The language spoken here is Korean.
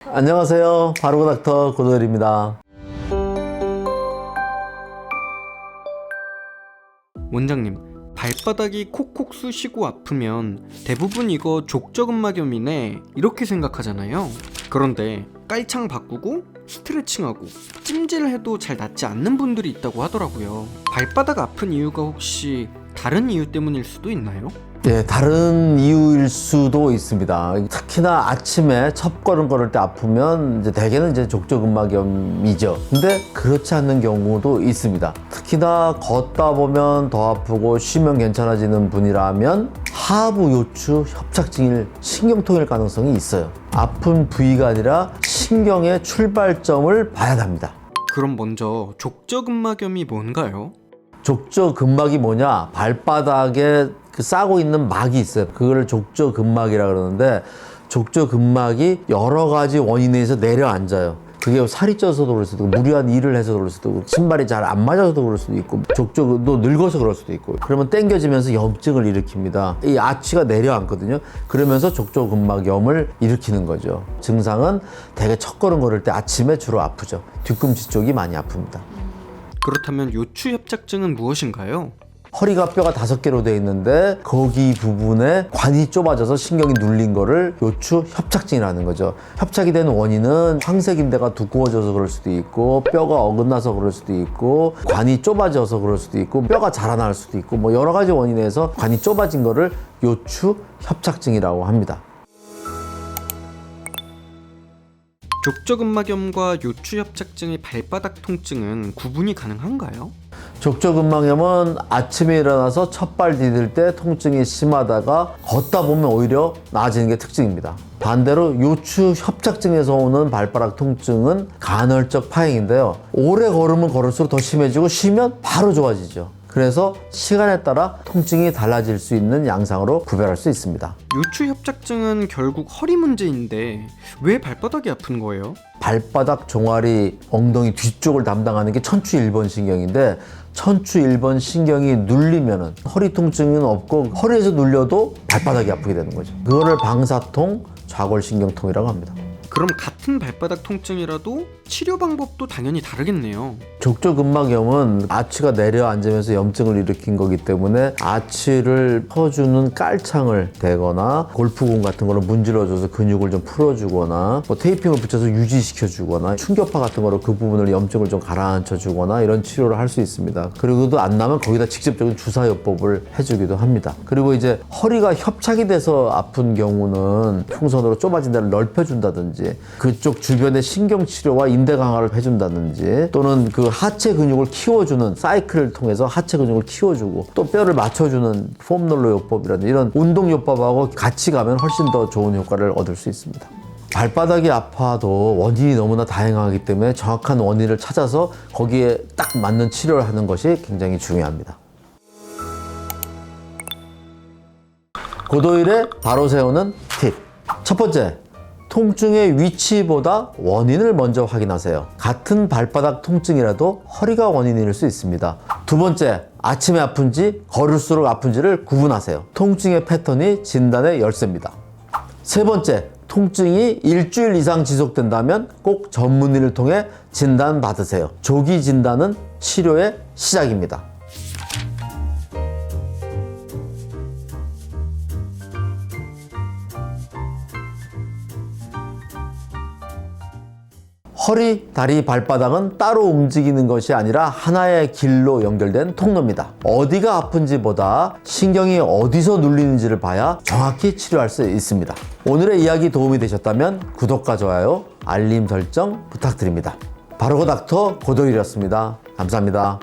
안녕하세요. 바르고 닥터 고도일입니다. 원장님, 발바닥이 콕콕 쑤시고 아프면 대부분 이거 족저근막염이네 이렇게 생각하잖아요. 그런데 깔창 바꾸고 스트레칭하고 찜질해도 잘 낫지 않는 분들이 있다고 하더라고요. 발바닥 아픈 이유가 혹시 다른 이유 때문일 수도 있나요? 예, 다른 이유일 수도 있습니다. 특히나 아침에 첫걸음 걸을 때 아프면 대개는 족저근막염이죠. 근데 그렇지 않는 경우도 있습니다. 특히나 걷다 보면 더 아프고 쉬면 괜찮아지는 분이라면 하부 요추 협착증일 신경통일 가능성이 있어요. 아픈 부위가 아니라 신경의 출발점을 봐야 합니다. 그럼 먼저 족저근막염이 뭔가요? 족저근막이 뭐냐? 발바닥에 싸고 있는 막이 있어요. 그걸 족저근막이라 그러는데, 족저근막이 여러 가지 원인에 의해서 내려앉아요. 그게 살이 쪄서도 그럴 수도 있고, 무리한 일을 해서 그럴 수도 있고, 신발이 잘 안 맞아서도 그럴 수도 있고, 족저도 늙어서 그럴 수도 있고, 그러면 당겨지면서 염증을 일으킵니다. 이 아치가 내려앉거든요. 그러면서 족저근막염을 일으키는 거죠. 증상은 대개 첫걸음 걸을 때 아침에 주로 아프죠. 뒤꿈치 쪽이 많이 아픕니다. 그렇다면 요추협착증은 무엇인가요? 허리가 뼈가 5개로 되어 있는데 거기 부분에 관이 좁아져서 신경이 눌린 거를 요추 협착증이라는 거죠. 협착이 되는 원인은 황색인대가 두꺼워져서 그럴 수도 있고, 뼈가 어긋나서 그럴 수도 있고, 관이 좁아져서 그럴 수도 있고, 뼈가 자라날 수도 있고, 뭐 여러 가지 원인에 의해서 관이 좁아진 거를 요추 협착증이라고 합니다. 족저근막염과 요추협착증의 발바닥 통증은 구분이 가능한가요? 족저근막염은 아침에 일어나서 첫발 디딜 때 통증이 심하다가 걷다 보면 오히려 나아지는 게 특징입니다. 반대로 요추협착증에서 오는 발바닥 통증은 간헐적 파행인데요. 오래 걸으면 걸을수록 더 심해지고 쉬면 바로 좋아지죠. 그래서 시간에 따라 통증이 달라질 수 있는 양상으로 구별할 수 있습니다. 요추협착증은 결국 허리 문제인데 왜 발바닥이 아픈 거예요? 발바닥 종아리 엉덩이 뒤쪽을 담당하는 게 척추 1번 신경인데, 척추 1번 신경이 눌리면은 허리 통증은 없고 허리에서 눌려도 발바닥이 아프게 되는 거죠. 그거를 방사통, 좌골신경통이라고 합니다. 그럼 같은 발바닥 통증이라도 치료 방법도 당연히 다르겠네요. 족저근막염은 아치가 내려앉으면서 염증을 일으킨 거기 때문에 아치를 퍼주는 깔창을 대거나 골프공 같은 거로 문질러줘서 근육을 좀 풀어주거나, 뭐 테이핑을 붙여서 유지시켜주거나, 충격파 같은 거로 그 부분을 염증을 좀 가라앉혀주거나 이런 치료를 할 수 있습니다. 그리고도 안 나면 거기다 직접적인 주사요법을 해주기도 합니다. 그리고 이제 허리가 협착이 돼서 아픈 경우는 풍선으로 좁아진 데를 넓혀준다든지, 그쪽 주변의 신경치료와 인대 강화를 해준다든지, 또는 그 하체 근육을 키워주는 사이클을 통해서 하체 근육을 키워주고 또 뼈를 맞춰주는 폼롤러 요법이라든지 이런 운동요법하고 같이 가면 훨씬 더 좋은 효과를 얻을 수 있습니다. 발바닥이 아파도 원인이 너무나 다양하기 때문에 정확한 원인을 찾아서 거기에 딱 맞는 치료를 하는 것이 굉장히 중요합니다. 고도일에 바로 세우는 팁. 첫 번째, 통증의 위치보다 원인을 먼저 확인하세요. 같은 발바닥 통증이라도 허리가 원인일 수 있습니다. 두 번째, 아침에 아픈지 걸을수록 아픈지를 구분하세요. 통증의 패턴이 진단의 열쇠입니다. 세 번째, 통증이 일주일 이상 지속된다면 꼭 전문의를 통해 진단받으세요. 조기 진단은 치료의 시작입니다. 허리, 다리, 발바닥은 따로 움직이는 것이 아니라 하나의 길로 연결된 통로입니다. 어디가 아픈지보다 신경이 어디서 눌리는지를 봐야 정확히 치료할 수 있습니다. 오늘의 이야기 도움이 되셨다면 구독과 좋아요, 알림 설정 부탁드립니다. 바르고 닥터 고도일이었습니다. 감사합니다.